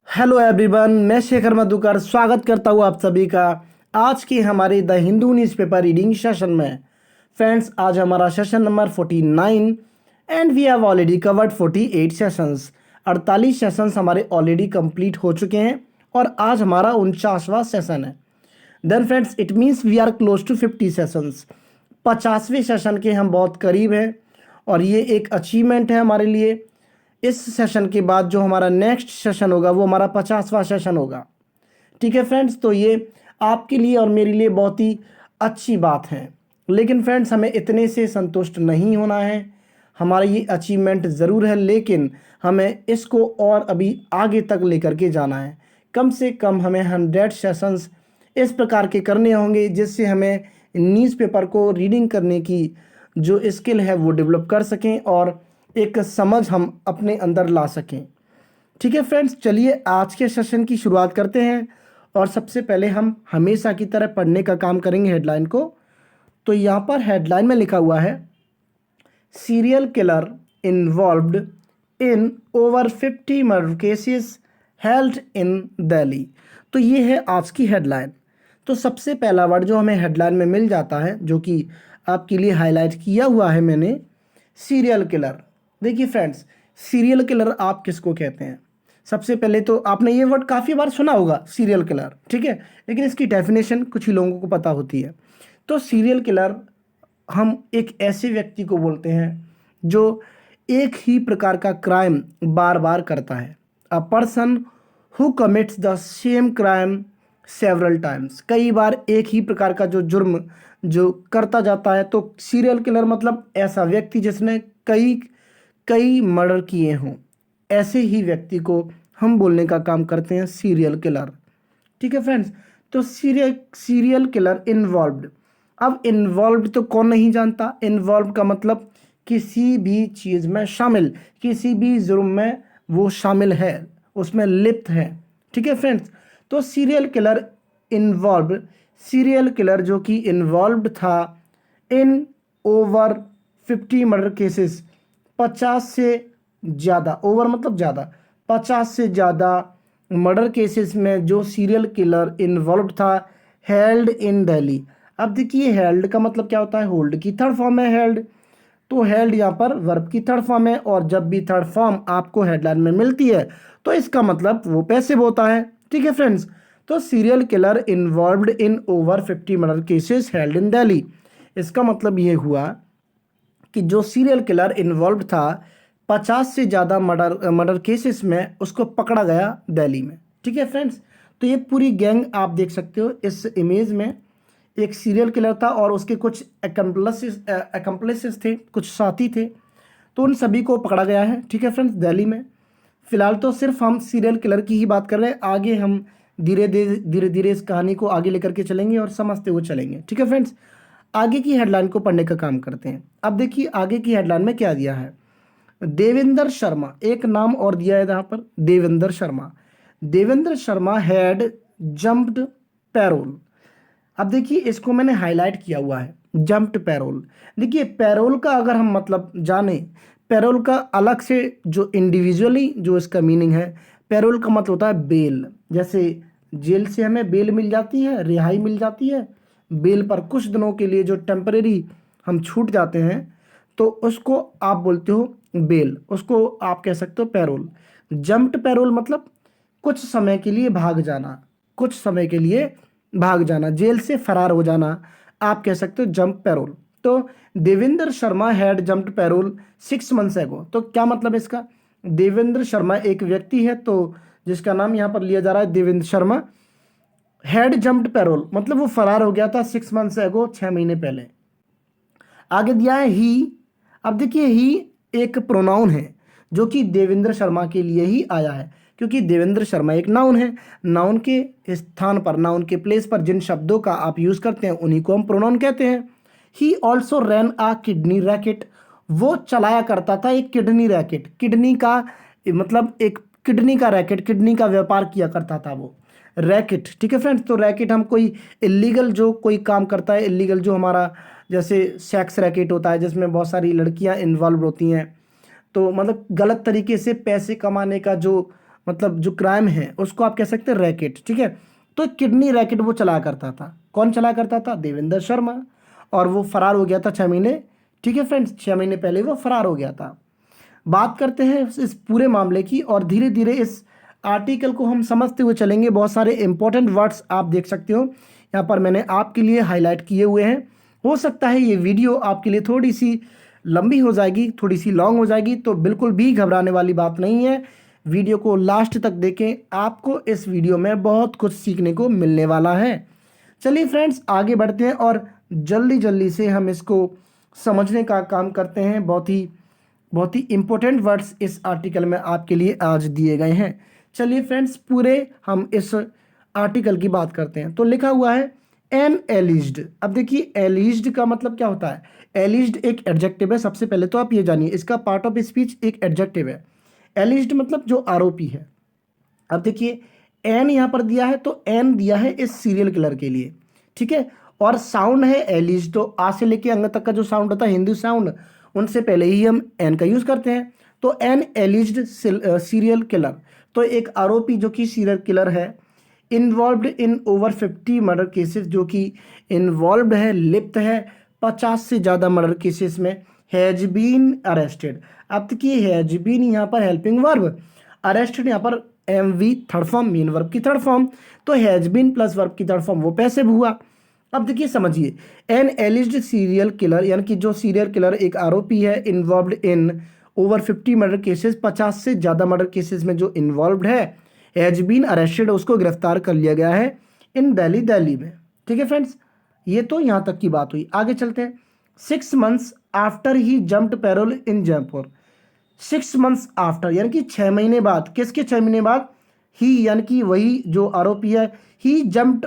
Hello everyone, मैं शेखर मधुकर स्वागत करता हूँ आप सभी का आज के हमारे the Hindu newspaper reading session में। फ्रेंड्स, आज हमारा session number 49 and we have already covered 48 sessions. 48 sessions हमारे ऑलरेडी कंप्लीट हो चुके हैं और आज हमारा 49वां सेशन है। Then friends, it means we are close to 50 sessions. 50वें सेशन के हम बहुत करीब हैं और ये एक अचीवमेंट है हमारे लिए। इस सेशन के बाद जो हमारा नेक्स्ट सेशन होगा वो हमारा 50वां सेशन होगा। ठीक है फ्रेंड्स, तो ये आपके लिए और मेरे लिए बहुत ही अच्छी बात है। लेकिन फ्रेंड्स, हमें इतने से संतुष्ट नहीं होना है। हमारा ये अचीवमेंट ज़रूर है, लेकिन हमें इसको और अभी आगे तक लेकर के जाना है। कम से कम हमें 100 सेशंस इस प्रकार के करने होंगे जिससे हमें न्यूज़पेपर को रीडिंग करने की जो स्किल है वो डेवलप कर सकें और एक समझ हम अपने अंदर ला सकें। ठीक है फ्रेंड्स, चलिए आज के सेशन की शुरुआत करते हैं और सबसे पहले हम हमेशा की तरह पढ़ने का काम करेंगे हेडलाइन को। तो यहाँ पर हेडलाइन में लिखा हुआ है serial killer involved in over 50 murder cases held in Delhi. तो ये है आज की हेडलाइन। तो सबसे पहला वर्ड जो हमें हेडलाइन में मिल जाता है, जो कि आपके लिए हाईलाइट किया हुआ है मैंने, सीरियल किलर। देखिए फ्रेंड्स, सीरियल किलर आप किसको कहते हैं? सबसे पहले तो आपने ये वर्ड काफ़ी बार सुना होगा, सीरियल किलर, ठीक है, लेकिन इसकी डेफिनेशन कुछ ही लोगों को पता होती है। तो सीरियल किलर हम एक ऐसे व्यक्ति को बोलते हैं जो एक ही प्रकार का क्राइम बार बार करता है। A person who commits the same crime several times. कई बार एक ही प्रकार का जो जुर्म जो करता जाता है। तो सीरियल किलर मतलब ऐसा व्यक्ति जिसने कई कई मर्डर किए हों, ऐसे ही व्यक्ति को हम बोलने का काम करते हैं सीरियल किलर। ठीक है फ्रेंड्स, तो सीरियल किलर इन्वॉल्व्ड। अब इन्वॉल्व्ड तो कौन नहीं जानता? इन्वॉल्व का मतलब किसी भी चीज़ में शामिल, किसी भी जुर्म में वो शामिल है, उसमें लिप्त है। ठीक है फ्रेंड्स, तो serial killer involved, serial killer जो कि इन्वॉल्व्ड था इन ओवर 50 मर्डर केसेस, 50 से ज़्यादा, ओवर मतलब ज़्यादा, 50 से ज़्यादा मर्डर केसेस में जो सीरियल किलर इन्वॉल्व था, हेल्ड इन दिल्ली। अब देखिए, हेल्ड का मतलब क्या होता है? होल्ड की थर्ड फॉर्म है हेल्ड। तो हेल्ड यहाँ पर वर्ब की थर्ड फॉर्म है और जब भी थर्ड फॉर्म आपको हेडलाइन में मिलती है तो इसका मतलब वो पैसिव होता है। ठीक है फ्रेंड्स, तो serial killer involved in over 50 murder cases held in Delhi, इसका मतलब ये हुआ कि जो सीरियल किलर इन्वॉल्व था 50 से ज़्यादा मर्डर केसेस में, उसको पकड़ा गया दिल्ली में। ठीक है फ्रेंड्स, तो ये पूरी गैंग आप देख सकते हो इस इमेज में। एक सीरियल किलर था और उसके कुछ एकम्प्लिसेस थे, कुछ साथी थे, तो उन सभी को पकड़ा गया है। ठीक है फ्रेंड्स, दिल्ली में। फिलहाल तो सिर्फ हम सीरियल किलर की ही बात कर रहे हैं, आगे हम धीरे धीरे धीरे इस कहानी को आगे लेकर के चलेंगे और समझते हुए चलेंगे। ठीक है फ्रेंड्स, आगे की हेडलाइन को पढ़ने का काम करते हैं। अब देखिए आगे की हेडलाइन में क्या दिया है। देवेंद्र शर्मा, एक नाम और दिया है यहाँ पर, Devendra Sharma. Devendra Sharma had jumped parole. अब देखिए इसको मैंने हाईलाइट किया हुआ है, जंप्ड पैरोल। देखिए पैरोल का अगर हम मतलब जाने, पैरोल का अलग से जो इंडिविजुअली जो इसका मीनिंग है, पैरोल का मतलब होता है बेल। जैसे जेल से हमें बेल मिल जाती है, रिहाई मिल जाती है, बेल पर कुछ दिनों के लिए जो टेम्परेरी हम छूट जाते हैं, तो उसको आप बोलते हो बेल, उसको आप कह सकते हो पैरोल। जंप्ड पैरोल मतलब कुछ समय के लिए भाग जाना, कुछ समय के लिए भाग जाना, जेल से फरार हो जाना, आप कह सकते हो जंप पैरोल। तो Devendra Sharma had jumped parole 6 months ago. तो क्या मतलब इसका? देवेंद्र शर्मा एक व्यक्ति है तो जिसका नाम यहाँ पर लिया जा रहा है Devendra Sharma, had jumped parole मतलब वो फरार हो गया था 6 मंथ्स एगो, 6 महीने पहले। आगे दिया है ही। अब देखिए ही एक प्रोनाउन है जो कि देवेंद्र शर्मा के लिए ही आया है, क्योंकि देवेंद्र शर्मा एक नाउन है। नाउन के स्थान पर, नाउन के प्लेस पर जिन शब्दों का आप यूज़ करते हैं उन्हीं को हम प्रोनाउन कहते हैं। He also ran a kidney racket, वो चलाया करता था एक किडनी रैकेट। किडनी का मतलब एक किडनी का रैकेट, किडनी का व्यापार किया करता था वो रैकेट। ठीक है फ्रेंड्स, तो रैकेट हम कोई इलीगल जो कोई काम करता है, इलीगल जो हमारा जैसे सेक्स रैकेट होता है जिसमें बहुत सारी लड़कियां इन्वॉल्व होती हैं, तो मतलब गलत तरीके से पैसे कमाने का जो मतलब जो क्राइम है उसको आप कह सकते हैं रैकेट, ठीक है। तो किडनी रैकेट वो चला करता था। कौन चला करता था? देवेंद्र शर्मा। और वो फरार हो गया था 6 महीने, ठीक है फ्रेंड्स, 6 महीने पहले वो फरार हो गया था। बात करते हैं इस पूरे मामले की और धीरे धीरे इस आर्टिकल को हम समझते हुए चलेंगे। बहुत सारे इंपॉर्टेंट वर्ड्स आप देख सकते हो यहाँ पर, मैंने आपके लिए हाईलाइट किए हुए हैं। हो सकता है ये वीडियो आपके लिए थोड़ी सी लंबी हो जाएगी, थोड़ी सी लॉन्ग हो जाएगी, तो बिल्कुल भी घबराने वाली बात नहीं है। वीडियो को लास्ट तक देखें, आपको इस वीडियो में बहुत कुछ सीखने को मिलने वाला है। चलिए फ्रेंड्स आगे बढ़ते हैं और जल्दी जल्दी से हम इसको समझने का काम करते हैं। बहुत ही इंपॉर्टेंट वर्ड्स इस आर्टिकल में आपके लिए आज दिए गए हैं। चलिए फ्रेंड्स पूरे हम इस आर्टिकल की बात करते हैं। तो लिखा हुआ है एन एलिज्ड। अब देखिए एलिज्ड का मतलब क्या होता है? एलिज्ड एक एडजेक्टिव है। सबसे पहले तो आप ये जानिए, इसका पार्ट ऑफ स्पीच एक एडजेक्टिव है। एलिज्ड मतलब जो आरोपी है। अब देखिए एन यहाँ पर दिया है, तो एन दिया है इस सीरियल किलर के लिए, ठीक है। और साउंड है एलिज, तो आ से लेके अंग तक का जो साउंड होता है हिंदी साउंड, उनसे पहले ही हम एन का यूज करते हैं। तो एन एलिज्ड सीरियल किलर, तो एक आरोपी जो कि सीरियल किलर है, involved in over 50 murder cases, जो कि इन्वॉल्व्ड है, लिप्त है 50 से ज़्यादा मर्डर केसेस में, हैज बीन अरेस्टेड। अब देखिए हैज बीन यहाँ पर हेल्पिंग वर्ब, अरेस्टेड यहाँ पर M V third form, main verb की थर्ड फॉर्म, तो हैज बीन प्लस वर्ब की थर्ड फॉर्म वो पैसिव हुआ। अब देखिए समझिए, एन एलिज्ड सीरियल किलर यानी कि जो सीरियल किलर एक आरोपी है, involved in over 50 murder cases, 50 से ज़्यादा मर्डर केसेस में जो इन्वॉल्व्ड है, हैज बीन अरेस्टेड, उसको गिरफ्तार कर लिया गया है इन दिल्ली, दिल्ली में, ठीक है फ्रेंड्स। ये तो यहाँ तक की बात हुई। आगे चलते हैं। 6 months after he jumped parole in Jaipur. 6 months after यानी कि 6 महीने बाद। किसके 6 महीने बाद? ही यानी कि वही जो आरोपी है, ही jumped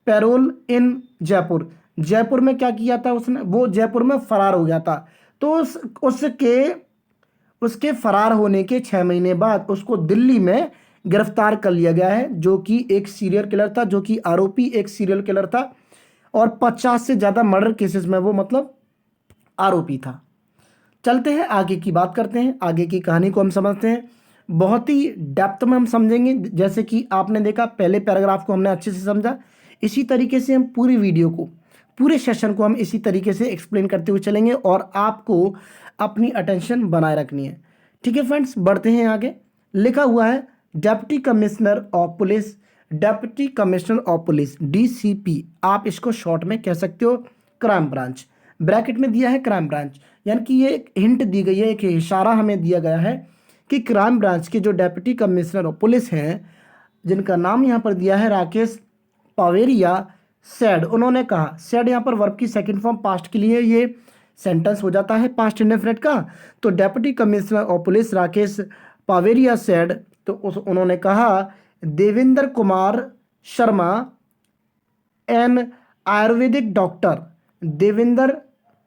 parole in Jaipur. Jaipur में क्या किया था उसने? वो जयपुर में फरार हो गया था। तो उसके फरार होने के 6 महीने बाद उसको दिल्ली में गिरफ्तार कर लिया गया है, जो कि एक सीरियल किलर था, जो कि आरोपी एक सीरियल किलर था और 50 से ज़्यादा मर्डर केसेस में वो मतलब आरोपी था। चलते हैं आगे की बात करते हैं, आगे की कहानी को हम समझते हैं। बहुत ही डेप्थ में हम समझेंगे। जैसे कि आपने देखा पहले पैराग्राफ को हमने अच्छे से समझा, इसी तरीके से हम पूरी वीडियो को, पूरे सेशन को हम इसी तरीके से एक्सप्लेन करते हुए चलेंगे और आपको अपनी अटेंशन बनाए रखनी है, ठीक है फ्रेंड्स। बढ़ते हैं आगे। लिखा हुआ है deputy commissioner of police, deputy commissioner of police DCP, आप इसको शॉर्ट में कह सकते हो क्राइम ब्रांच। ब्रैकेट में दिया है क्राइम ब्रांच, यानी कि ये एक हिंट दी गई है, एक इशारा हमें दिया गया है कि क्राइम ब्रांच के जो डेप्यूटी कमिश्नर ऑफ पुलिस हैं, जिनका नाम यहाँ पर दिया है राकेश पावेरिया, सेड, उन्होंने कहा। सेड यहाँ पर वर्ब की सेकंड फॉर्म पास्ट के लिए ये सेंटेंस हो जाता है पास्ट इंडेफिनिट का। तो deputy commissioner of police Rakesh Paweria said, तो उन्होंने कहा देवेंद्र कुमार शर्मा एन आयुर्वेदिक डॉक्टर, देवेंद्र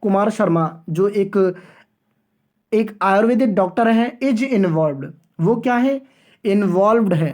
कुमार शर्मा जो एक आयुर्वेदिक डॉक्टर है, इज इन्वॉल्व्ड, वो क्या है? इन्वॉल्व्ड है।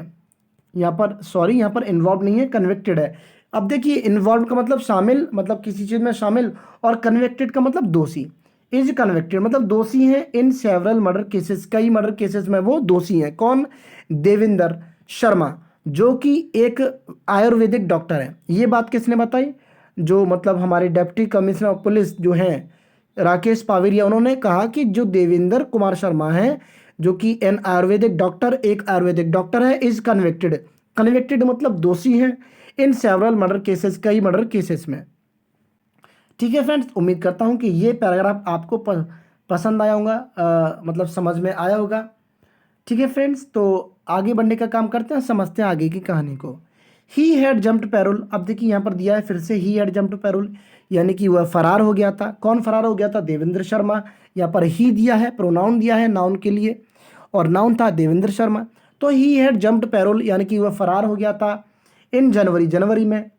यहाँ पर सॉरी, यहाँ पर इन्वॉल्व नहीं है, कन्विक्टेड है। अब देखिए इन्वॉल्व का मतलब शामिल, मतलब किसी चीज़ में शामिल, और कन्विक्टेड का मतलब दोषी। इज कन्विक्टेड मतलब दोषी है इन सेवरल मर्डर केसेस, कई मर्डर केसेस में वो दोषी हैं। कौन? देवेंद्र शर्मा, जो कि एक आयुर्वेदिक डॉक्टर है। ये बात किसने बताई? जो मतलब हमारे डिप्टी कमिश्नर ऑफ पुलिस जो हैं राकेश पावेरिया, उन्होंने कहा कि जो देवेंद्र कुमार शर्मा है, जो कि एन आयुर्वेदिक डॉक्टर, एक आयुर्वेदिक डॉक्टर है, इज कन्विक्टेड, कन्विक्टेड मतलब दोषी है इन सेवरल मर्डर केसेस, कई मर्डर केसेस में, ठीक है फ्रेंड्स। उम्मीद करता हूँ कि ये पैराग्राफ आपको पसंद आया होगा, मतलब समझ में आया होगा, ठीक है फ्रेंड्स। तो आगे बढ़ने का काम करते हैं, समझते हैं आगे की कहानी को। ही हैड जम्प्ड पैरोल, अब देखिए यहाँ पर दिया है फिर से ही हैड जम्प्ड पैरोल, यानी कि वह फरार हो गया था। कौन फरार हो गया था? देवेंद्र शर्मा। यहाँ पर ही दिया है, प्रोनाउन दिया है नाउन के लिए, और नाउन था देवेंद्र शर्मा। तो ही हैड जम्प्ड पैरोल यानी कि वह फरार हो गया था इन जनवरी, जनवरी में,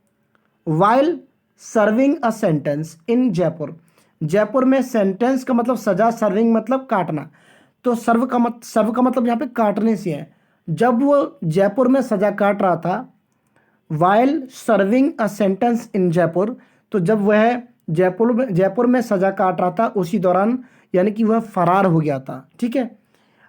while serving a sentence in Jaipur, Jaipur में। सेंटेंस का मतलब सजा, सर्विंग मतलब काटना, तो सर्व का मतलब यहाँ पे काटने से है। जब वो जयपुर में सजा काट रहा था, while serving a sentence in Jaipur, तो जब वह जयपुर में सजा काट रहा था उसी दौरान, यानी कि वह फरार हो गया था, ठीक है।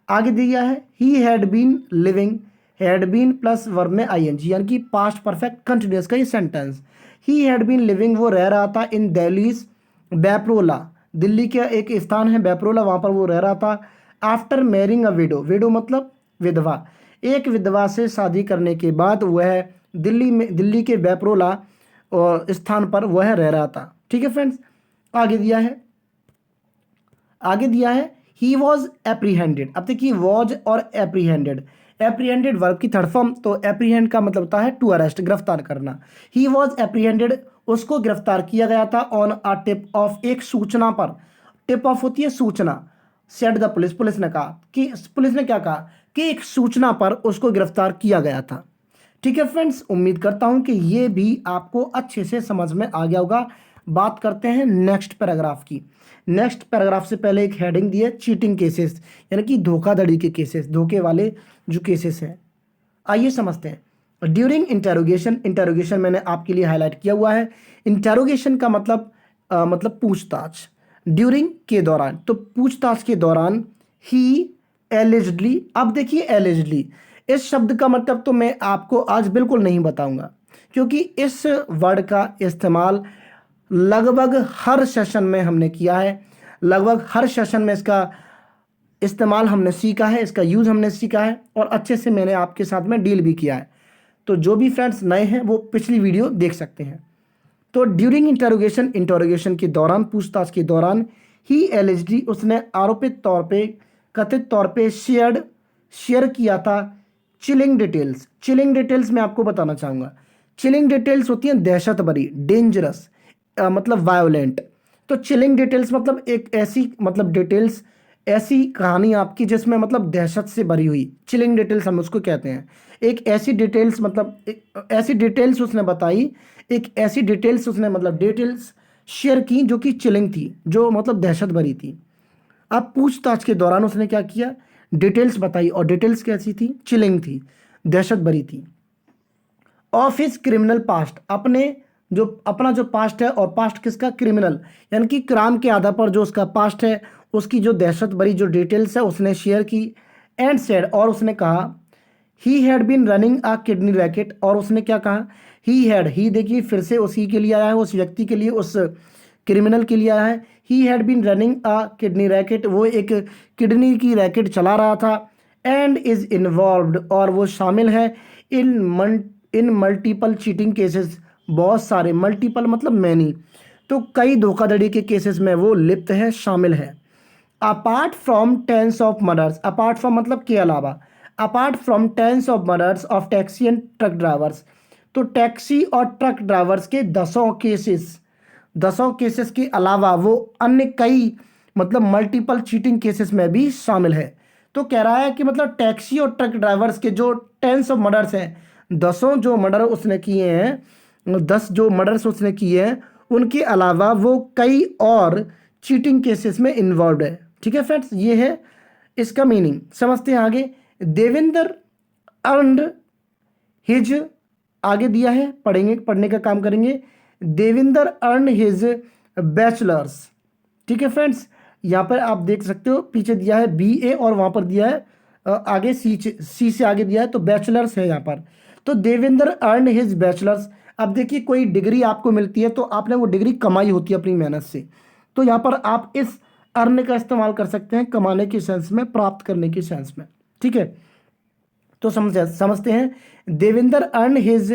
आगे दिया है he had been living had been plus verb में आईएनजी, यानी कि पास्ट परफेक्ट कंटिन्यूअस का ये sentence. He had been living, वो रह रहा था, इन दिल्लीज बैपरोला, दिल्ली का एक स्थान है बैपरोला, वहाँ पर वो रह रहा था। आफ्टर मैरिंग अ विडो, विडो मतलब विधवा, एक विधवा से शादी करने के बाद वह दिल्ली के बैपरोला स्थान पर वह रह रहा था। ठीक है फ्रेंड्स, आगे दिया है ही वॉज एप्रीहेंडेड। अब देखिए वॉज और एप्रीहेंडेड, एप्रीहेंडेड वर्ब की थर्ड फॉर्म, तो एप्रीहेंड का मतलब होता है टू अरेस्ट, गिरफ्तार करना। ही वॉज एप्रीहेंडेड, उसको गिरफ्तार किया गया था, ऑन अ टिप ऑफ, एक सूचना पर। टिप ऑफ होती है सूचना, सेड द पुलिस, पुलिस ने कहा कि, पुलिस ने क्या कहा कि एक सूचना पर उसको गिरफ्तार किया गया था। ठीक है फ्रेंड्स, उम्मीद करता हूं कि ये भी आपको अच्छे से समझ में आ गया होगा। बात करते हैं नेक्स्ट पैराग्राफ की। नेक्स्ट पैराग्राफ से पहले एक हेडिंग दी है चीटिंग केसेस, यानी कि धोखाधड़ी के केसेस, धोखे वाले जो केसेस हैं। आइए समझते हैं। ड्यूरिंग इंटेरोगेशन, इंटेरोगेशन मैंने आपके लिए हाईलाइट किया हुआ है। इंटेरोगेशन का मतलब पूछताछ। ड्यूरिंग के दौरान, तो पूछताछ के दौरान ही एलिजिडली, अब देखिए एलिजिडली इस शब्द का मतलब तो मैं आपको आज बिल्कुल नहीं बताऊंगा, क्योंकि इस वर्ड का इस्तेमाल लगभग हर सेशन में हमने किया है, लगभग हर सेशन में इसका इस्तेमाल हमने सीखा है, इसका यूज़ हमने सीखा है, और अच्छे से मैंने आपके साथ में डील भी किया है। तो जो भी फ्रेंड्स नए हैं वो पिछली वीडियो देख सकते हैं। तो ड्यूरिंग इंटरोगेशन, इंटरोगेशन के दौरान, पूछताछ के दौरान, ही एलिजिडली, उसने आरोपित तौर पे, कथित तौर पे शेयर किया था चिलिंग डिटेल्स। चिलिंग डिटेल्स मैं आपको बताना चाहूँगा, चिलिंग डिटेल्स होती हैं दहशत भरी, डेंजरस, मतलब वायोलेंट। तो चिलिंग डिटेल्स मतलब एक ऐसी, मतलब डिटेल्स, ऐसी कहानी आपकी जिसमें मतलब दहशत से भरी हुई, चिलिंग डिटेल्स हम उसको कहते हैं। एक ऐसी डिटेल्स, मतलब ऐसी डिटेल्स उसने बताई, एक ऐसी डिटेल्स उसने मतलब डिटेल्स शेयर की जो कि चिलिंग थी, जो मतलब दहशत भरी थी। अब पूछताछ के दौरान उसने क्या किया, डिटेल्स बताई, और डिटेल्स कैसी थी, चिलिंग थी, दहशत भरी थी। ऑफ हिज क्रिमिनल पास्ट, अपना जो पास्ट है, और पास्ट किसका, क्रिमिनल, यानी कि क्राइम के आधार पर जो उसका पास्ट है, उसकी जो दहशत भरी जो डिटेल्स है उसने शेयर की। एंड सेड, और उसने कहा, he had been running a kidney racket, और उसने क्या कहा, ही देखिए फिर से उसी के लिए आया है, उस व्यक्ति के लिए, उस क्रिमिनल के लिए आया है। He had been running a kidney racket, वो एक किडनी की रैकेट चला रहा था। एंड इज इन्वॉल्व्ड, और वो शामिल है, इन मल्टीपल चीटिंग केसेस, बहुत सारे, मल्टीपल मतलब मैनी, तो कई धोखाधड़ी के केसेस में वो लिप्त है, शामिल है। Apart from tens of murders, apart from मतलब के अलावा, apart from tens of murders of taxi and truck drivers, तो टैक्सी और ट्रक ड्राइवर्स के दसों केसेस के अलावा वो अन्य कई, मतलब मल्टीपल चीटिंग केसेस में भी शामिल है। तो कह रहा है कि मतलब टैक्सी और ट्रक ड्राइवर्स के जो टेंस ऑफ मर्डर्स हैं, दसों जो मर्डर उसने किए हैं, 10 जो मर्डर्स उसने किए हैं, उनके अलावा वो कई और चीटिंग केसेस में इन्वॉल्व है। ठीक है फ्रेंड्स, ये है इसका मीनिंग। समझते हैं आगे। देवेंद्र अर्नड हिज, आगे दिया है, पढ़ने का काम करेंगे। Devendra earn his bachelors. ठीक है फ्रेंड्स, यहाँ पर आप देख सकते हो पीछे दिया है BA, और वहाँ पर दिया है आगे सी से आगे दिया है, तो बैचलर्स है यहाँ पर। तो देवेंद्र अर्न हिज बैचलर्स। अब देखिए कोई डिग्री आपको मिलती है तो आपने वो डिग्री कमाई होती है अपनी मेहनत से, तो यहाँ पर आप इस अर्न का इस्तेमाल कर सकते हैं कमाने के सेंस में, प्राप्त करने के सेंस में। ठीक है, तो समझते हैं। Devendra earn his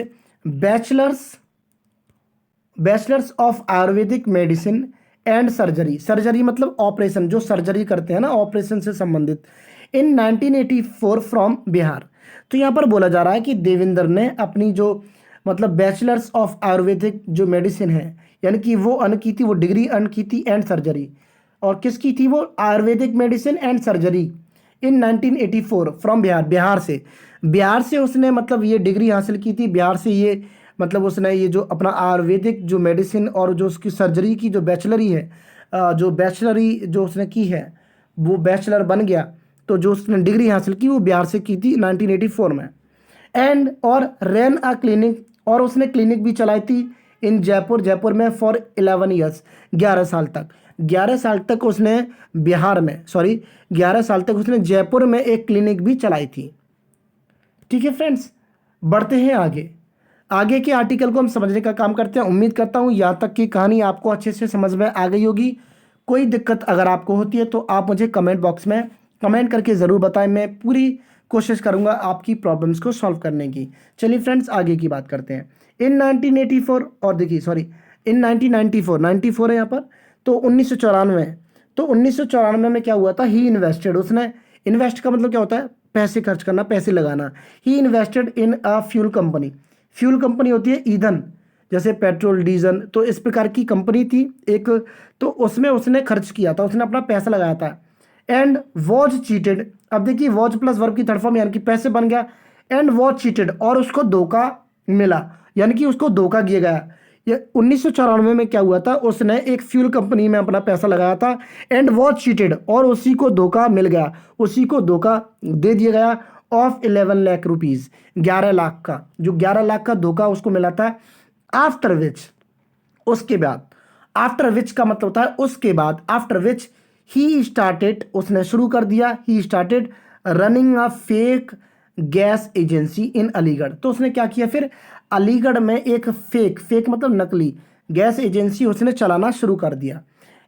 bachelors of Ayurvedic medicine and surgery, surgery मतलब ऑपरेशन, जो सर्जरी करते हैं ना, ऑपरेशन से संबंधित, इन 1984 फ्रॉम बिहार। तो यहाँ पर बोला जा रहा है कि देवेंद्र ने अपनी जो मतलब बैचलर्स ऑफ आयुर्वेदिक जो मेडिसिन है, यानी कि वो अर्न की थी, वो डिग्री अर्न की थी, एंड सर्जरी, और किसकी थी वो, Ayurvedic medicine and surgery, in 1984 from Bihar से उसने मतलब ये डिग्री हासिल की थी, बिहार से ये मतलब उसने ये जो अपना आयुर्वेदिक जो मेडिसिन और जो उसकी सर्जरी की जो बैचलरी है, जो बैचलरी जो उसने की है, वो बैचलर बन गया। तो जो उसने डिग्री हासिल की वो बिहार से की थी 1984 में। एंड और रैन अ क्लिनिक, और उसने क्लिनिक भी चलाई थी इन जयपुर में फॉर 11 ईयर्स, 11 साल तक उसने बिहार में, 11 साल तक उसने जयपुर में एक क्लिनिक भी चलाई थी। ठीक है फ्रेंड्स, बढ़ते हैं आगे। आगे के आर्टिकल को हम समझने का काम करते हैं। उम्मीद करता हूँ यहाँ तक की कहानी आपको अच्छे से समझ में आ गई होगी। कोई दिक्कत अगर आपको होती है तो आप मुझे कमेंट बॉक्स में कमेंट करके ज़रूर बताएं। मैं पूरी कोशिश करूंगा आपकी प्रॉब्लम्स को सॉल्व करने की। चलिए फ्रेंड्स, आगे की बात करते हैं। इन 1984 और देखिए सॉरी इन 1994 94 है यहाँ पर, तो 1994। तो 1994 में क्या हुआ था, ही इन्वेस्टेड, उसने, इन्वेस्ट का मतलब क्या होता है, पैसे खर्च करना, पैसे लगाना। He invested in a fuel company. Fuel company होती है ईंधन, जैसे पेट्रोल डीजल, तो इस प्रकार की कंपनी थी एक, तो उसमें उसने खर्च किया था, उसने अपना पैसा लगाया था। एंड वॉज चीटेड, अब देखिए वॉज प्लस वर्ब की थर्ड फॉर्म यानी कि पैसे बन गया। एंड वॉज चीटेड, और उसको धोखा मिला, यानी कि उसको धोखा दिया गया। ये 1994 में क्या हुआ था, उसने एक फ्यूल कंपनी में अपना पैसा लगाया था। एंड वॉज चीटेड, और उसी को धोखा मिल गया, उसी को धोखा दे दिया गया। ऑफ 11 लाख रुपीज, 11 लाख का, जो 11 लाख का धोखा उसको मिला था। आफ्टर विच, उसके बाद, आफ्टर विच का मतलब होता है उसके बाद। आफ्टर विच ही स्टार्टेड, उसने शुरू कर दिया, he started running a fake gas agency in Aligarh. तो उसने क्या किया फिर, अलीगढ़ में एक फेक, फेक मतलब नकली गैस एजेंसी उसने चलाना शुरू कर दिया।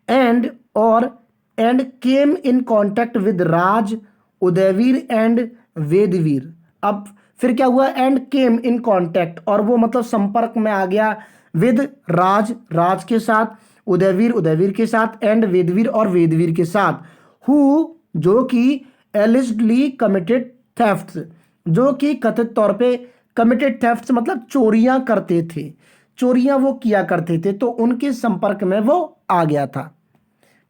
एंड और and came in contact with Raj, Udayveer and Vedveer. अब फिर क्या हुआ, एंड केम इन कांटेक्ट, और वो मतलब संपर्क में आ गया, विद राज, राज के साथ, उदयवीर, उदयवीर के साथ, एंड वेदवीर, और वेदवीर के साथ। हु, जो कि एलिजिडली कमिटेड थेफ्ट्स, जो कि कथित तौर पे कमिटेड थेफ्ट्स मतलब चोरियां करते थे, चोरियां वो किया करते थे, तो उनके संपर्क में वो आ गया था।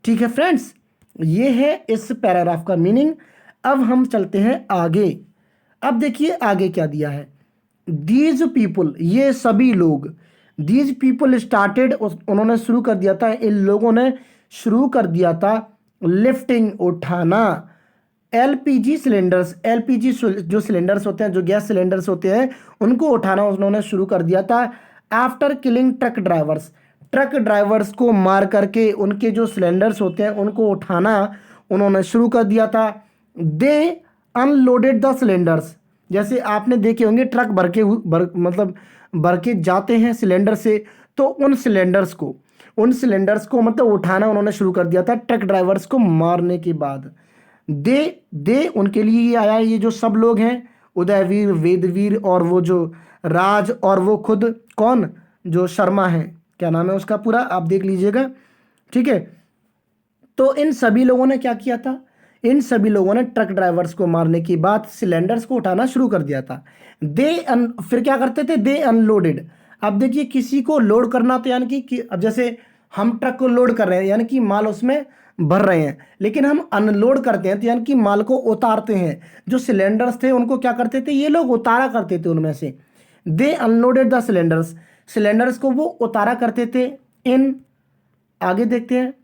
ठीक है फ्रेंड्स, ये है इस पैराग्राफ का मीनिंग। अब हम चलते हैं आगे। अब देखिए आगे क्या दिया है, दीज पीपुल, ये सभी लोग, दीज पीपुल स्टार्टेड, उन्होंने शुरू कर दिया था, इन लोगों ने शुरू कर दिया था, लिफ्टिंग, उठाना, एलपीजी सिलेंडर्स, एलपीजी जो सिलेंडर्स होते हैं, जो गैस सिलेंडर्स होते हैं, उनको उठाना उन्होंने शुरू कर दिया था। After killing truck drivers, truck drivers को मार करके उनके जो सिलेंडर्स होते हैं उनको उठाना उन्होंने शुरू कर दिया था। दे अनलोडेड द सिलेंडर्स, जैसे आपने देखे होंगे ट्रक मतलब भर के जाते हैं सिलेंडर से, तो उन सिलेंडर्स को मतलब उठाना उन्होंने शुरू कर दिया था ट्रक ड्राइवर्स को मारने के बाद। दे उनके लिए ये आया, ये जो सब लोग हैं, उदयवीर, वेदवीर, और वो जो राज, और वो खुद कौन, जो शर्मा है, क्या नाम है उसका पूरा, आप देख लीजिएगा। ठीक है, तो इन सभी लोगों ने क्या किया था, इन सभी लोगों ने ट्रक ड्राइवर्स को मारने के बाद सिलेंडर्स को उठाना शुरू कर दिया था। फिर क्या करते थे, दे अनलोडेड। अब देखिए किसी को लोड करना, तो यानी कि अब जैसे हम ट्रक को लोड कर रहे हैं, यानी कि माल उसमें भर रहे हैं, लेकिन हम अनलोड करते हैं, तो यानी कि माल को उतारते हैं। जो सिलेंडर्स थे उनको क्या करते थे, ये लोग उतारा करते थे उनमें से। दे अनलोडेड द सिलेंडर्स, सिलेंडर्स को वो उतारा करते थे। इन, आगे देखते हैं,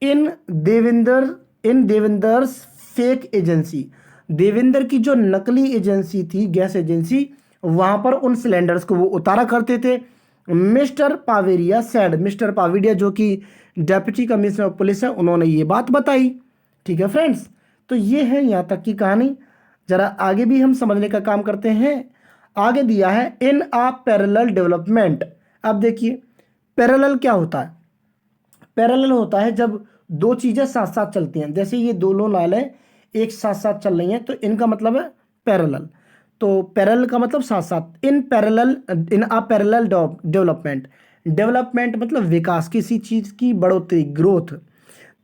इन देवेंद्रस फेक एजेंसी, देवेंद्र की जो नकली एजेंसी थी, गैस एजेंसी, वहां पर उन सिलेंडर्स को वो उतारा करते थे। मिस्टर पावेरिया सैड, मिस्टर पावेरिया जो कि डेप्यूटी कमिश्नर ऑफ पुलिस है, उन्होंने ये बात बताई। ठीक है फ्रेंड्स, तो ये है यहाँ तक की कहानी। जरा आगे भी हम समझने का काम करते हैं। आगे दिया है इन अ पैरेलल डेवलपमेंट। अब देखिए पैरेलल क्या होता है, पैरेलल होता है जब दो चीजें साथ साथ चलती हैं, जैसे ये दोनों लाइनें एक साथ साथ चल रही हैं, तो इनका मतलब है पैरेलल। तो पैरेलल का मतलब साथ साथ, इन अ पैरेलल डेवलपमेंट, डेवलपमेंट मतलब विकास, किसी चीज की बढ़ोतरी, ग्रोथ।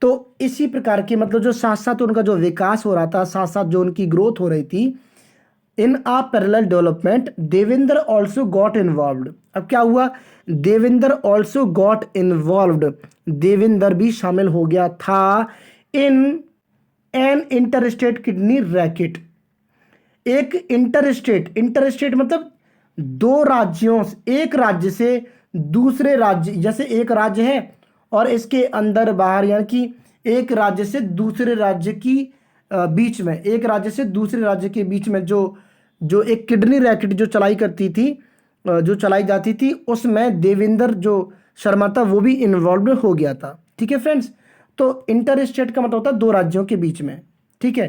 तो इसी प्रकार के मतलब जो साथ साथ उनका जो विकास हो रहा था, साथ साथ जो उनकी ग्रोथ हो रही थी, in a parallel development Devendra also got involved. अब क्या हुआ, Devendra also got involved, Devendra भी शामिल हो गया था in an interstate kidney racket, एक इंटरस्टेट, इंटरस्टेट मतलब दो राज्यों, एक राज्य से दूसरे राज्य, जैसे एक राज्य है और इसके अंदर बाहर, यानी कि एक राज्य से दूसरे राज्य की बीच में, एक राज्य से दूसरे राज्य के बीच में जो जो एक किडनी रैकेट जो चलाई करती थी, जो चलाई जाती थी, उसमें देवेंद्र जो शर्मा था वो भी इन्वॉल्व हो गया था। ठीक है फ्रेंड्स, तो इंटर स्टेट का मतलब होता है दो राज्यों के बीच में। ठीक है,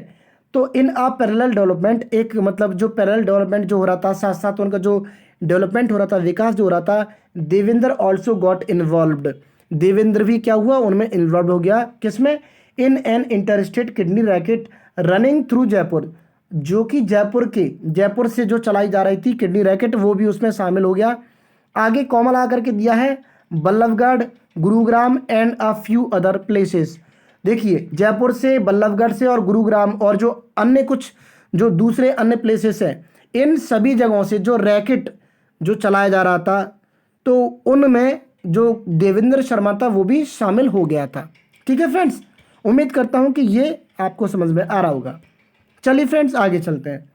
तो इन अ पैरेलल डेवलपमेंट, एक मतलब जो पैरेलल डेवलपमेंट जो हो रहा था, साथ साथ उनका जो डेवलपमेंट हो रहा था, विकास जो हो रहा था, Devendra also got involved, Devendra भी क्या हुआ, उनमें इन्वॉल्व हो गया। किसमें? इन an interstate kidney racket running through Jaipur, जो कि जयपुर से जो चलाई जा रही थी किडनी रैकेट, वो भी उसमें शामिल हो गया। आगे कॉमा लगा करके दिया है Ballabhgarh, Gurugram and a few other places. देखिए जयपुर से, बल्लभगढ़ से और गुरुग्राम और जो अन्य कुछ जो दूसरे अन्य प्लेसेस हैं, इन सभी जगहों से जो रैकेट जो चलाया जा रहा था, तो उनमें जो देवेंद्र शर्मा था वो भी शामिल हो गया था। ठीक है फ्रेंड्स, उम्मीद करता हूं कि ये आपको समझ में आ रहा होगा। चलिए फ्रेंड्स आगे चलते हैं।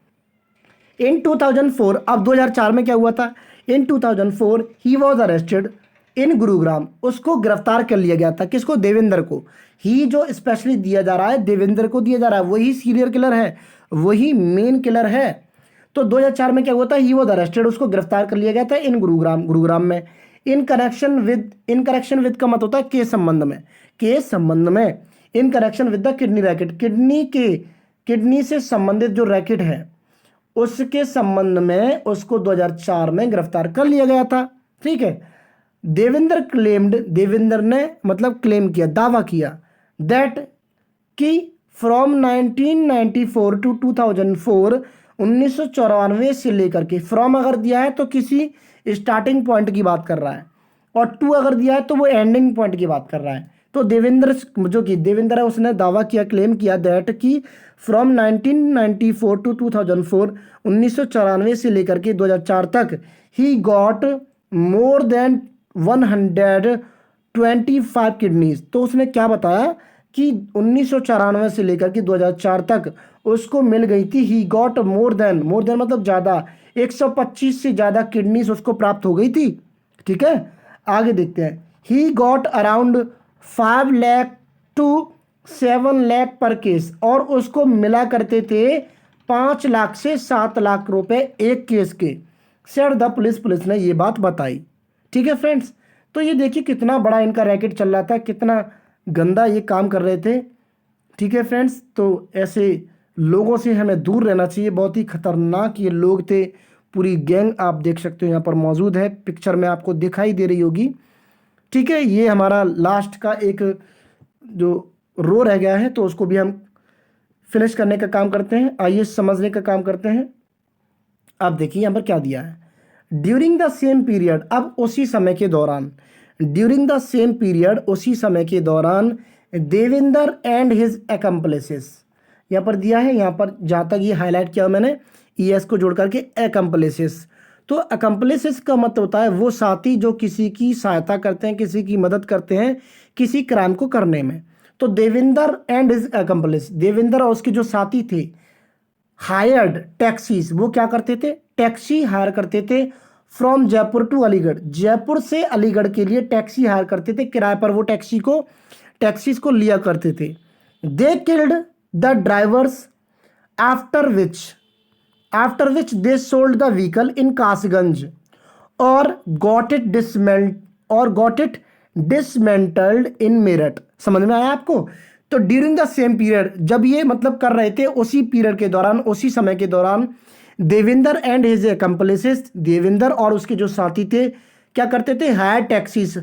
इन 2004, अब 2004 में क्या हुआ था? इन 2004 he was arrested in Gurugram, उसको गिरफ्तार कर लिया गया था। किसको? देवेंद्र को। ही जो स्पेशली दिया जा रहा है, देवेंद्र को दिया जा रहा है, वही सीरियल किलर है, वही मेन किलर है। तो 2004 में क्या हुआ था? ही वॉज अरेस्टेड, उसको गिरफ्तार कर लिया गया था इन गुरुग्राम में। इन कनेक्शन विद का मत होता है के संबंध में, के संबंध में। In connection with the kidney racket, kidney से संबंधित जो रैकेट है उसके संबंध में उसको 2004 में गिरफ्तार कर लिया गया था। ठीक है। देवेंद्र ने मतलब क्लेम किया, दावा किया दैट कि फ्रॉम 1994 टू 2004, 1994 से लेकर के, फ्रॉम अगर दिया है तो किसी स्टार्टिंग पॉइंट की बात कर रहा है, और टू अगर दिया है तो वो एंडिंग पॉइंट की बात कर रहा है। तो देवेंद्र है, उसने दावा किया, क्लेम किया दैट कि फ्रॉम 1994 टू 2004, 1994 से लेकर के 2004 तक, he got more than 125 kidneys. तो उसने क्या बताया कि 1994 से लेकर के 2004 तक उसको मिल गई थी, ही गॉट मोर देन मतलब ज़्यादा, 125 से ज़्यादा किडनीज उसको प्राप्त हो गई थी। ठीक है, आगे देखते हैं। He got around 5 lakh to 7 lakh per case, और उसको मिला करते थे 5 लाख से 7 लाख रुपए एक केस के। सेड द पुलिस ने ये बात बताई। ठीक है फ्रेंड्स, तो ये देखिए कितना बड़ा इनका रैकेट चल रहा था, कितना गंदा ये काम कर रहे थे। ठीक है फ्रेंड्स, तो ऐसे लोगों से हमें दूर रहना चाहिए, बहुत ही खतरनाक ये लोग थे। पूरी गैंग आप देख सकते हो यहाँ पर मौजूद है, पिक्चर में आपको दिखाई दे रही होगी। ठीक है, ये हमारा लास्ट का एक जो रो रह गया है, तो उसको भी हम फिनिश करने का काम करते हैं। आइए समझने का काम करते हैं। अब देखिए यहाँ पर क्या दिया है, ड्यूरिंग द सेम पीरियड, अब उसी समय के दौरान, ड्यूरिंग द सेम पीरियड, उसी समय के दौरान, देवेंद्र एंड हिज एकम्प्लिसेस, यहाँ पर दिया है, यहाँ पर जहाँ तक ये हाईलाइट किया मैंने, ES को जोड़ करके एकम्प्लिसेस। तो एकम्प्लिसेस का मतलब होता है वो साथी जो किसी की सहायता करते हैं, किसी की मदद करते हैं किसी क्राइम को करने में। तो Devendra and his accomplish, Devendra और उसके जो साथी थे, हायर्ड टैक्सीज, वो क्या करते थे? टैक्सी हायर करते थे फ्रॉम जयपुर टू अलीगढ़, जयपुर से अलीगढ़ के लिए टैक्सी हायर करते थे, किराए पर वो टैक्सीज को लिया करते थे। They killed the drivers after which they sold the vehicle in Kasganj और गॉट इट डिसमेंटल्ड इन मेरठ। समझ में आया आपको? तो ड्यूरिंग द सेम पीरियड, जब ये मतलब कर रहे थे, उसी पीरियड के दौरान, उसी समय के दौरान, देवेंद्र एंड हिज एकम्प्लिसेस, देवेंद्र और उसके जो साथी थे, क्या करते थे? हायर टैक्सीज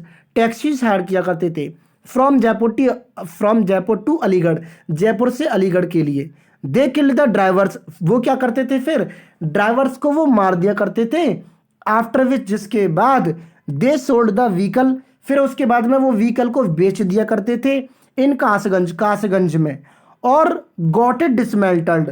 हायर किया करते थे फ्रॉम जयपुर टू अलीगढ़, जयपुर से अलीगढ़ के लिए। दे किल्ड द ड्राइवर्स, वो क्या करते थे? फिर ड्राइवर्स को वो मार दिया करते थे। आफ्टर विच, जिसके बाद, दे सोल्ड द व्हीकल, फिर उसके बाद में वो व्हीकल को बेच दिया करते थे इन कासगंज में, और गॉट इट डिसमेंटल्ड।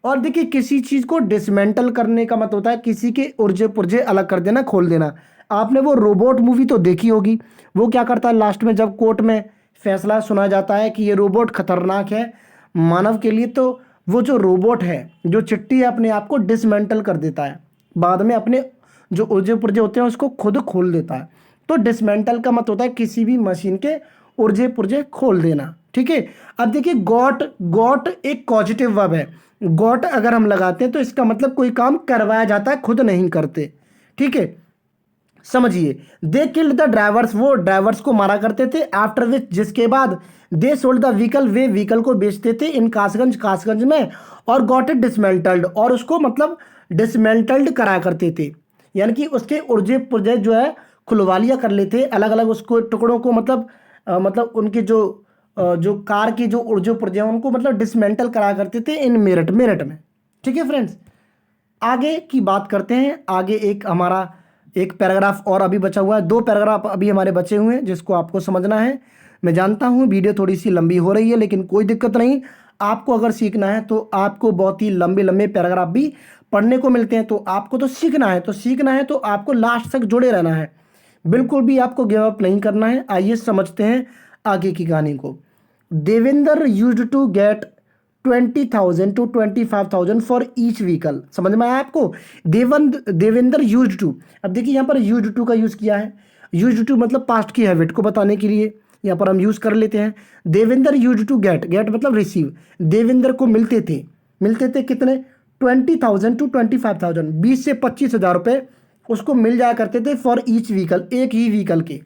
और देखिए किसी चीज को डिसमेंटल करने का मतलब होता है किसी के उर्जे पुर्जे अलग कर देना, खोल देना। आपने वो रोबोट मूवी तो देखी होगी, वो क्या करता है लास्ट में जब कोर्ट में फैसला सुना जाता है कि ये रोबोट खतरनाक है मानव के लिए, तो वो जो रोबोट है, जो चिट्ठी है, अपने आप को डिसमेंटल कर देता है, बाद में अपने जो उर्जे पुर्जे होते हैं उसको खुद खोल देता है। तो डिसमेंटल का मतलब होता है किसी भी मशीन के उर्जे पुर्जे खोल देना। ठीक है, अब देखिए गॉट एक पॉजिटिव वर्ब है, गॉट अगर हम लगाते हैं तो इसका मतलब कोई काम करवाया जाता है, खुद नहीं करते। ठीक है, समझिए, दे किल्ड द ड्राइवर्स, वो ड्राइवर्स को मारा करते थे। आफ्टर विच, जिसके बाद they sold the vehicle, way vehicle को बेचते थे इन कासगंज, कासगंज में, और गॉट इट डिसमेंटल्ड, और उसको मतलब डिसमेंटल्ड करा करते थे, यानी कि उसके उर्जे पुर्जे जो है खुलवा लिया कर लेते, अलग अलग उसको टुकड़ों को, मतलब उनके जो कार की जो उर्जे पुर्जे हैं उनको मतलब डिसमेंटल करा करते थे इन मेरठ, मेरठ में। ठीक है फ्रेंड्स, आगे की बात करते हैं। आगे एक हमारा एक पैराग्राफ और अभी बचा हुआ है, 2 पैराग्राफ अभी हमारे बचे हुए हैं जिसको आपको समझना है। मैं जानता हूँ वीडियो थोड़ी सी लंबी हो रही है, लेकिन कोई दिक्कत नहीं। आपको अगर सीखना है तो आपको बहुत ही लंबे लंबे पैराग्राफ भी पढ़ने को मिलते हैं, तो आपको तो सीखना है, तो आपको लास्ट तक जुड़े रहना है, बिल्कुल भी आपको गिव अप नहीं करना है। आइए समझते हैं आगे की कहानी को। Devendra used to get 20,000 to 25,000 for each vehicle. समझ में आया आपको? देवेंद्र यूज्ड टू, अब देखिए यहाँ पर यूज्ड टू का यूज किया है। यूज्ड टू मतलब पास्ट की हैबिट को बताने के लिए यहाँ पर हम यूज कर लेते हैं। Devendra used to get, get मतलब रिसीव, देवेंद्र को मिलते थे कितने? 20,000 to 25,000, 20 से 25,000 रुपये उसको मिल जाया करते थे फॉर ईच व्हीकल, एक ही व्हीकल के।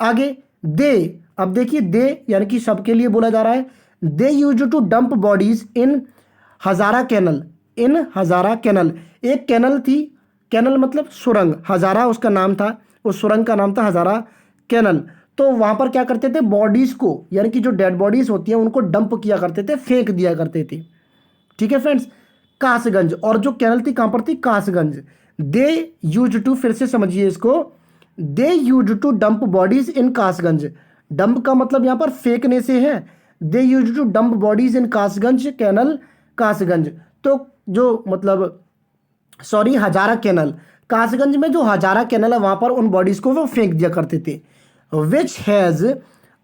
आगे दे, अब देखिए दे यानी कि सबके लिए बोला जा रहा है। They use to dump bodies in Hazara canal, in Hazara canal, एक कैनल थी, कैनल मतलब सुरंग, हजारा उसका नाम था, उस सुरंग का नाम था हजारा कैनल। तो वहां पर क्या करते थे? बॉडीज को, यानी कि जो डेड बॉडीज होती हैं उनको डंप किया करते थे, फेंक दिया करते थे। ठीक है फ्रेंड्स, कासगंज, और जो कैनल थी कहां पर थी? कासगंज। दे यूज टू, फिर से समझिए इसको, they use to dump bodies in Kasganj, dump का मतलब यहां पर फेंकने से है। They use to dump bodies in Kasganj canal, Kasganj, तो जो मतलब सॉरी हजारा कैनल, कासगंज में जो हजारा कैनल है वहां पर उन बॉडीज को वो फेंक दिया करते थे। विच हैज,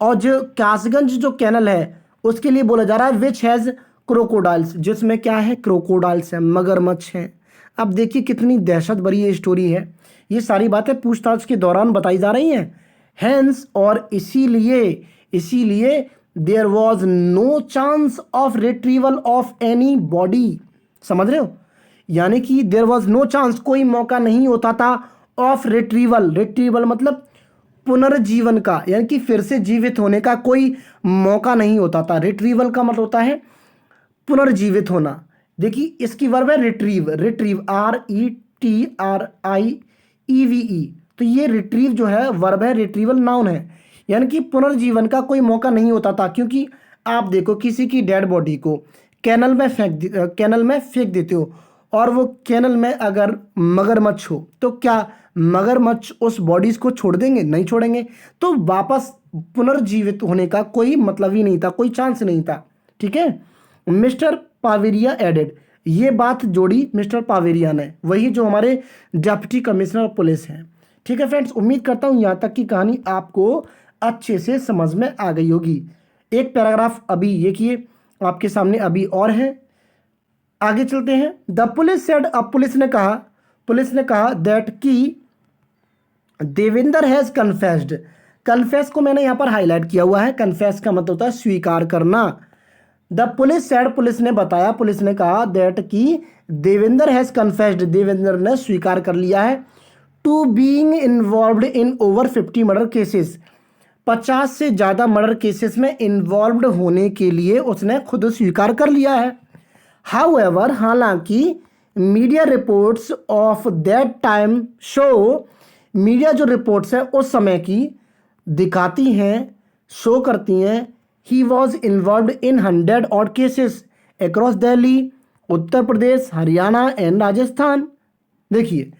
और जो कासगंज जो कैनल है उसके लिए बोला जा रहा है विच हैज क्रोकोडाइल्स, जिसमें क्या है? क्रोकोडाइल्स है, मगरमच्छ है। अब देखिए कितनी दहशत भरी ये स्टोरी है, ये सारी बातें पूछताछ के दौरान बताई जा रही हैं। हैंस, और इसीलिए there was no chance of retrieval of any body. समझ रहे हो? यानी कि देयर वॉज नो चांस, कोई मौका नहीं होता था, ऑफ रिट्रीवल, रिट्रीवल मतलब पुनर्जीवन का, यानी कि फिर से जीवित होने का कोई मौका नहीं होता था। रिट्रीवल का मतलब होता है पुनर्जीवित होना। देखिए इसकी वर्ब है रिट्रीव, रिट्रीव RETRIEVE, तो ये रिट्रीव जो है वर्ब है, रिट्रीवल नाउन है, यानी कि पुनर्जीवन का कोई मौका नहीं होता था। क्योंकि आप देखो किसी की डेड बॉडी को कैनल में फेंक देते हो, और वो कैनल में अगर मगरमच्छ हो तो क्या मगरमच्छ उस बॉडीज को छोड़ देंगे? नहीं छोड़ेंगे, तो वापस पुनर्जीवित होने का कोई मतलब ही नहीं था, कोई चांस नहीं था। ठीक है, मिस्टर पावेरिया एडेड, ये बात जोड़ी मिस्टर पावेरिया ने, वही जो हमारे डिप्टी कमिश्नर पुलिस हैं। ठीक है फ्रेंड्स, उम्मीद करता हूं यहां तक की कहानी आपको अच्छे से समझ में आ गई होगी। एक पैराग्राफ अभी ये किए आपके सामने अभी और है, आगे चलते हैं। द पुलिस सेड, अब पुलिस ने कहा दैट की देवेंद्र हैज कन्फेस्ड, कन्फेस को मैंने यहां पर हाईलाइट किया हुआ है, कन्फेस का मतलब होता है स्वीकार करना। द पुलिस सेड, पुलिस ने बताया, पुलिस ने कहा दैट की देवेंद्र हैज कन्फेस्ड, देवेंद्र ने स्वीकार कर लिया है, to being involved in over 50 murder cases, 50 से ज़्यादा मर्डर केसेस में इन्वॉल्व्ड होने के लिए उसने खुद स्वीकार कर लिया है। हाउएवर, हालांकि media reports of that time show, media जो रिपोर्ट्स हैं उस समय की दिखाती हैं, शो करती हैं, he was involve in 100 odd cases across Delhi, Uttar Pradesh, Haryana and Rajasthan. देखिए,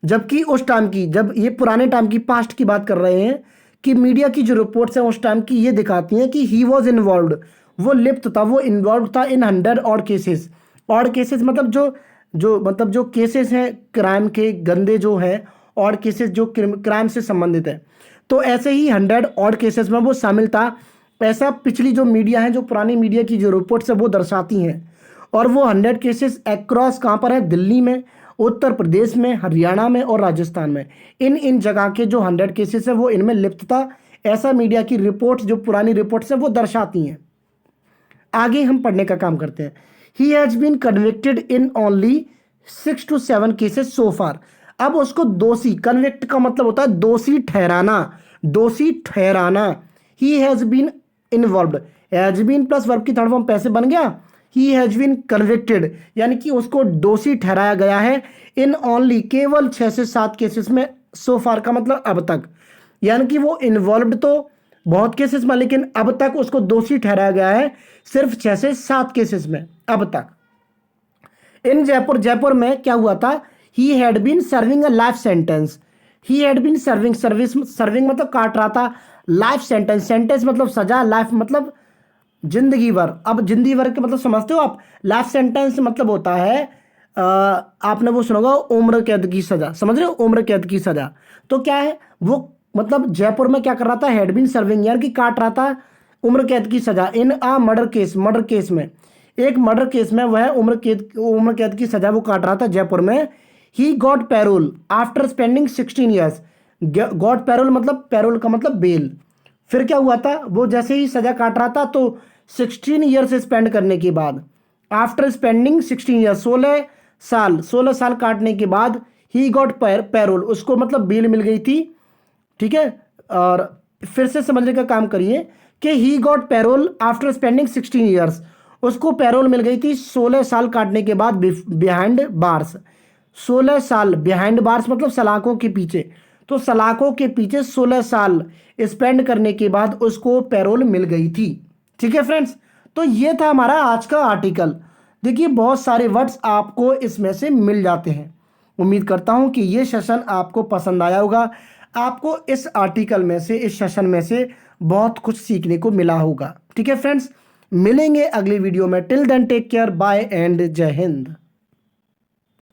जबकि उस टाइम की, जब ये पुराने टाइम की, पास्ट की बात कर रहे हैं, कि मीडिया की जो रिपोर्ट्स हैं उस टाइम की ये दिखाती हैं कि ही वॉज इन्वॉल्व, वो लिप्त था, वो इन्वॉल्व था इन 100 ऑड केसेस। ऑड केसेस मतलब जो केसेस हैं क्राइम के गंदे जो हैं, ऑड केसेस जो क्राइम से संबंधित है, तो ऐसे ही 100 ऑड केसेस में वो शामिल था। ऐसा पिछली जो मीडिया है, जो पुरानी मीडिया की जो रिपोर्ट्स है वो दर्शाती हैं। और वो 100 केसेस अक्रॉस कहाँ पर है? दिल्ली में, उत्तर प्रदेश में, हरियाणा में और राजस्थान में। इन जगह के जो 100 केसेस है वो इनमें लिप्त था, ऐसा मीडिया की रिपोर्ट्स, जो पुरानी रिपोर्ट्स है वो दर्शाती हैं। आगे हम पढ़ने का काम करते हैं। He has been convicted in only 6 to 7 cases so far. अब उसको दोषी, कन्विक्ट का मतलब होता है दोषी ठहराना, दोषी ठहराना। He has been involved, has been plus verb की थर्ड फॉर्म पैसे बन गया, ही हैज बीन कन्विक्टेड, यानी कि उसको दोषी ठहराया गया है इन ओनली, केवल 6 से 7 केसेस में, सो फार का मतलब अब तक, यानी कि वो इन्वॉल्व्ड तो बहुत केसेस में, लेकिन अब तक उसको दोषी ठहराया गया है सिर्फ 6 से 7 केसेस में अब तक। इन जयपुर, जयपुर में क्या हुआ था, he had been serving a life sentence, he had been serving, service, serving मतलब काट रहा था, लाइफ सेंटेंस, सेंटेंस मतलब सजा, लाइफ मतलब जिंदगी भर। अब जिंदगी भर के मतलब समझते हो आप, लाइफ सेंटेंस मतलब होता है आपने वो सुना होगा उम्र कैद की सजा, समझ रहे हो, उम्र कैद की सजा। तो क्या है वो, मतलब जयपुर में क्या कर रहा था, हैड बीन सर्विंग यानी कि काट रहा था उम्र कैद की सजा in a murder case, murder case में, एक मर्डर केस में वह उम्र कैद की सजा वो काट रहा था जयपुर में। He got parole after spending 16 years, got parole मतलब, पैरोल का मतलब बेल। फिर क्या हुआ था, वो जैसे ही सजा काट रहा था तो 16 ईयर्स स्पेंड करने के बाद, आफ्टर स्पेंडिंग 16 ईयर्स, 16 साल काटने के बाद, ही गॉट पैरोल, उसको मतलब बेल मिल गई थी, ठीक है। और फिर से समझने का काम करिए कि he got parole after spending 16 years, उसको पैरोल मिल गई थी 16 साल काटने के बाद बिहाइंड बार्स, 16 साल बिहाइंड बार्स मतलब सलाखों के पीछे, तो सलाखों के पीछे 16 साल स्पेंड करने के बाद उसको पैरोल मिल गई थी। ठीक है फ्रेंड्स, तो ये था हमारा आज का आर्टिकल। देखिए बहुत सारे वर्ड्स आपको इसमें से मिल जाते हैं। उम्मीद करता हूं कि ये सेशन आपको पसंद आया होगा, आपको इस आर्टिकल में से, इस सेशन में से बहुत कुछ सीखने को मिला होगा। ठीक है फ्रेंड्स, मिलेंगे अगली वीडियो में। Till then take care, bye and जय हिंद।